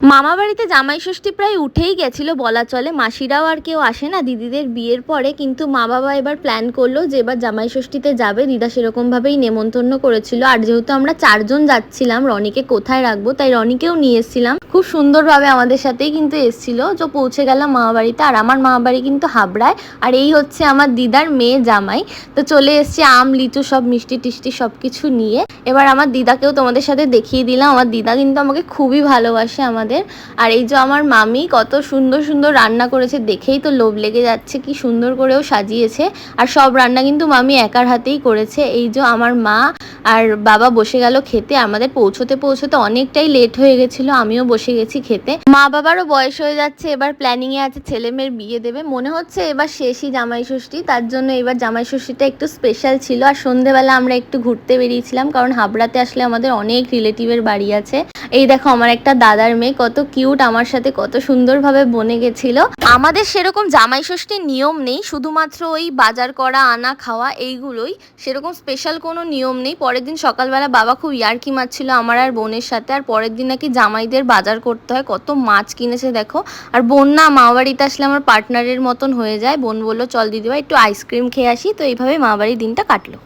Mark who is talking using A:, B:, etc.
A: মামা বাড়িতে জামাই ষষ্ঠী প্রায় উঠেই গেছিল বলা চলে। মাসিরাও আর কেউ আসে না দিদিদের বিয়ের পরে, কিন্তু মা বাবা এবার প্ল্যান করলো যে এবার জামাই ষষ্ঠীতে যাবে। দিদা সেরকমভাবেই নেমন্তন্ন করেছিল, আর যেহেতু আমরা 4জন যাচ্ছিলাম, রনিকে কোথায় রাখবো, তাই রনিকেও নিয়ে এসেছিলাম। খুব সুন্দরভাবে আমাদের সাথেই কিন্তু এসেছিল। তো পৌঁছে গেলাম মামা বাড়িতে, আর আমার মামা বাড়ি কিন্তু হাবড়ায়। আর এই হচ্ছে আমার দিদার মেয়ে জামাই। তো চলে এসছে আম লিচু সব মিষ্টি টিষ্টি সব কিছু নিয়ে। এবার আমার দিদাকেও তোমাদের সাথে দেখিয়ে দিলাম। আমার দিদা কিন্তু আমাকে খুবই ভালোবাসে আমাদের। আর এই যে আমার মামি কত সুন্দর সুন্দর রান্না করেছে, দেখেই তো লোভ লেগে যাচ্ছে, কি সুন্দর করেও সাজিয়েছে। আর সব রান্না কিন্তু মামি একার হাতেই করেছে। এই যে আমার মা আর বাবা বসে গেল খেতে। আমাদের পৌঁছতে পৌঁছতে অনেকটাই লেট হয়ে গেছিলো, আমিও বসে গেছি খেতে। মা বাবারও বয়স হয়ে যাচ্ছে, এবার প্ল্যানিংয়ে আছে ছেলে মেয়ের বিয়ে দেবে। মনে হচ্ছে এবার শেষই জামাই ষষ্ঠী, তার জন্য এবার জামাই ষষ্ঠীটা একটু স্পেশাল ছিল। আর সন্ধেবেলা আমরা একটু ঘুরতে বেরিয়েছিলাম, কারণ হাবড়াতে আসলে আমাদের অনেক রিলেটিভের বাড়ি আছে। এই দেখো আমার একটা দাদার মেয়ে কত কিউট, আমার সাথে কত সুন্দরভাবে বনে গেছিল। আমাদের সেরকম জামাই ষষ্ঠীর নিয়ম নেই, শুধুমাত্র ওই বাজার করা আনা খাওয়া এইগুলোই, সেরকম স্পেশাল কোনো নিয়ম নেই। পরের দিন সকালবেলা বাবা খুব ইয়ার্কি মারছিল আমার আর বোনের সাথে, আর পরের দিন নাকি জামাইদের বাজার করতে হয়, কত মাছ কিনেছে দেখো। আর বোন না মা বাড়িতে আসলে আমার পার্টনারের মতন হয়ে যায়। বোন বললো চল দিদিভাই একটু আইসক্রিম খেয়ে আসি। তো এইভাবে মা বাড়ির দিনটা কাটলো।